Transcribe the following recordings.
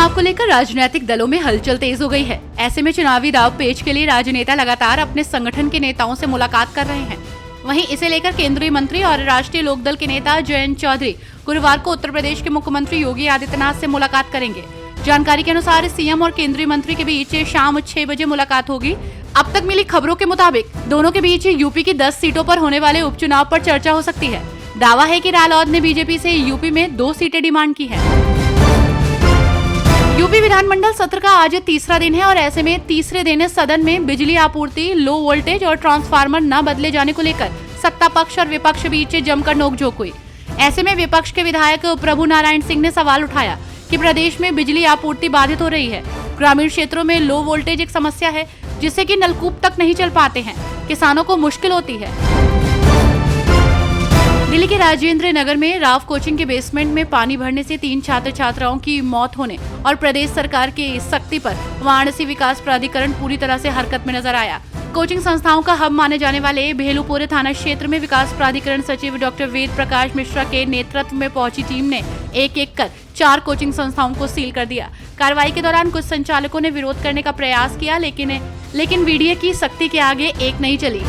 चुनाव को लेकर राजनीतिक दलों में हलचल तेज हो गई है। ऐसे में चुनावी दाव पेच के लिए राजनेता लगातार अपने संगठन के नेताओं से मुलाकात कर रहे हैं। वहीं इसे लेकर केंद्रीय मंत्री और राष्ट्रीय लोकदल के नेता जयंत चौधरी गुरुवार को उत्तर प्रदेश के मुख्यमंत्री योगी आदित्यनाथ से मुलाकात करेंगे। जानकारी के अनुसार सीएम और केंद्रीय मंत्री के बीच शाम 6 बजे मुलाकात होगी। अब तक मिली खबरों के मुताबिक दोनों के बीच यूपी की 10 सीटों पर होने वाले उपचुनाव पर चर्चा हो सकती है। दावा है कि रालोद ने बीजेपी से यूपी में 2 सीटें डिमांड की है। यूपी विधानमंडल सत्र का आज तीसरा दिन है और ऐसे में तीसरे दिन सदन में बिजली आपूर्ति, लो वोल्टेज और ट्रांसफार्मर न बदले जाने को लेकर सत्ता पक्ष और विपक्ष बीच जमकर नोकझोंक हुई। ऐसे में विपक्ष के विधायक प्रभु नारायण सिंह ने सवाल उठाया कि प्रदेश में बिजली आपूर्ति बाधित हो रही है। ग्रामीण क्षेत्रों में लो वोल्टेज एक समस्या है जिससे कि नलकूप तक नहीं चल पाते हैं। किसानों को मुश्किल होती है। दिल्ली के राजेंद्र नगर में राव कोचिंग के बेसमेंट में पानी भरने से 3 छात्र छात्राओं की मौत होने और प्रदेश सरकार की सख्ती पर वाराणसी विकास प्राधिकरण पूरी तरह से हरकत में नजर आया। कोचिंग संस्थाओं का हब माने जाने वाले भेलूपुरे थाना क्षेत्र में विकास प्राधिकरण सचिव डॉक्टर वेद प्रकाश मिश्रा के नेतृत्व में पहुंची टीम ने एक कर 4 कोचिंग संस्थाओं को सील कर दिया। कार्रवाई के दौरान कुछ संचालकों ने विरोध करने का प्रयास किया, लेकिन वीडियो की सख्ती के आगे एक नहीं चली।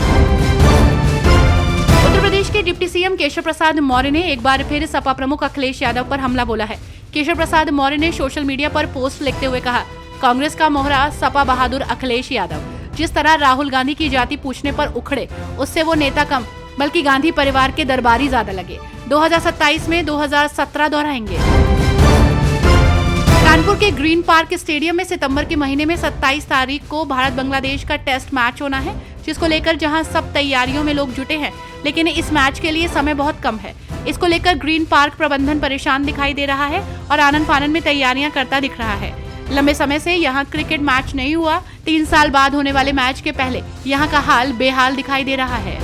उत्तर प्रदेश के डिप्टी सीएम केशव प्रसाद मौर्य ने एक बार फिर सपा प्रमुख अखिलेश यादव पर हमला बोला है। केशव प्रसाद मौर्य ने सोशल मीडिया पर पोस्ट लिखते हुए कहा, कांग्रेस का मोहरा सपा बहादुर अखिलेश यादव। जिस तरह राहुल गांधी की जाति पूछने पर उखड़े, उससे वो नेता कम बल्कि गांधी परिवार के दरबारी ज्यादा लगे। 2027 में 2017 दोहराएंगे। कानपुर के ग्रीन पार्क स्टेडियम में सितंबर के महीने में 27 तारीख को भारत बांग्लादेश का टेस्ट मैच होना है, जिसको लेकर जहां सब तैयारियों में लोग जुटे हैं, लेकिन इस मैच के लिए समय बहुत कम है। इसको लेकर ग्रीन पार्क प्रबंधन परेशान दिखाई दे रहा है और आनन फानन में तैयारियां करता दिख रहा है। लंबे समय से यहां क्रिकेट मैच नहीं हुआ। 3 साल बाद होने वाले मैच के पहले यहां का हाल बेहाल दिखाई दे रहा है।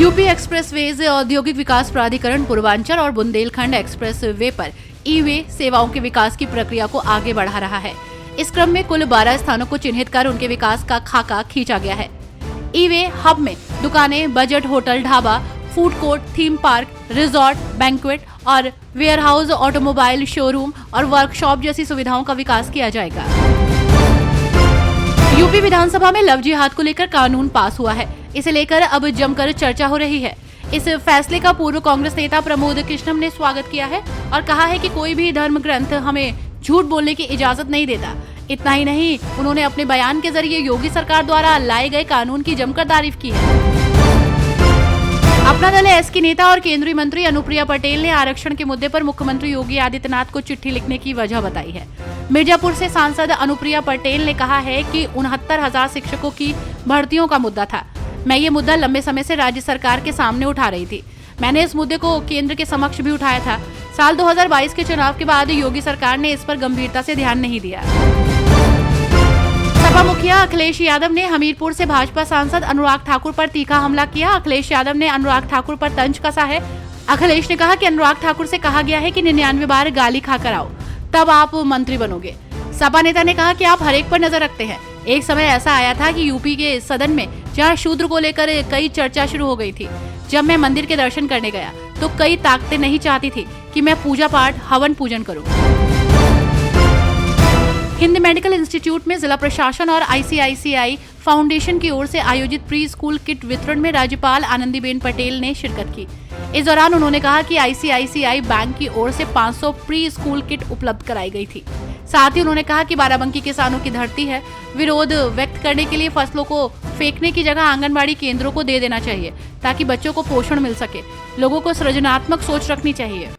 यूपी एक्सप्रेसवेज औद्योगिक विकास प्राधिकरण पूर्वांचल और बुंदेलखंड एक्सप्रेस वे पर ई-वे सेवाओं के विकास की प्रक्रिया को आगे बढ़ा रहा है। इस क्रम में कुल 12 स्थानों को चिन्हित कर उनके विकास का खाका खींचा गया है। ई-वे हब में दुकानें, budget hotel, dhaba, food court, theme park, resort, banquet और वेयरहाउस, ऑटोमोबाइल शोरूम और वर्कशॉप जैसी सुविधाओं का विकास किया जाएगा। यूपी विधानसभा में लव जिहाद को लेकर कानून पास हुआ है। इसे लेकर अब जमकर चर्चा हो रही है। इस फैसले का पूर्व कांग्रेस नेता प्रमोद कृष्णम ने स्वागत किया है और कहा है कि कोई भी धर्म ग्रंथ हमें झूठ बोलने की इजाजत नहीं देता। इतना ही नहीं, उन्होंने अपने बयान के जरिए योगी सरकार द्वारा लाए गए कानून की जमकर तारीफ की है। अपना दल एस की नेता और केंद्रीय मंत्री अनुप्रिया पटेल ने आरक्षण के मुद्दे पर मुख्यमंत्री योगी आदित्यनाथ को चिट्ठी लिखने की वजह बताई है। मिर्जापुर से सांसद अनुप्रिया पटेल ने कहा है कि 69,000 शिक्षकों की भर्तियों का मुद्दा था। मैं ये मुद्दा लंबे समय से राज्य सरकार के सामने उठा रही थी। मैंने इस मुद्दे को केंद्र के समक्ष भी उठाया था। साल 2022 के चुनाव के बाद योगी सरकार ने इस पर गंभीरता से ध्यान नहीं दिया। सपा मुखिया अखिलेश यादव ने हमीरपुर से भाजपा सांसद अनुराग ठाकुर पर तीखा हमला किया। अखिलेश यादव ने अनुराग ठाकुर पर तंज कसा है। अखिलेश ने कहा कि अनुराग ठाकुर से कहा गया है कि 99 बार गाली खाकर आओ, तब आप मंत्री बनोगे। सपा नेता ने कहा कि आप हर एक पर नजर रखते हैं। एक समय ऐसा आया था कि यूपी के सदन में जहां शूद्र को लेकर कई चर्चा शुरू हो गई थी। जब मैं मंदिर के दर्शन करने गया तो कई ताकतें नहीं चाहती थी कि मैं पूजा पाठ, हवन पूजन करूं। हिंद मेडिकल इंस्टीट्यूट में जिला प्रशासन और आईसीआईसीआई फाउंडेशन की ओर से आयोजित प्री स्कूल किट वितरण में राज्यपाल आनंदीबेन पटेल ने शिरकत की। इस दौरान उन्होंने कहा कि आईसीआईसीआई बैंक की ओर से 500 प्री स्कूल किट उपलब्ध कराई गई थी। साथ ही उन्होंने कहा कि बाराबंकी किसानों की धरती है। विरोध व्यक्त करने के लिए फसलों को फेंकने की जगह आंगनबाड़ी केंद्रों को दे देना चाहिए ताकि बच्चों को पोषण मिल सके। लोगों को सृजनात्मक सोच रखनी चाहिए।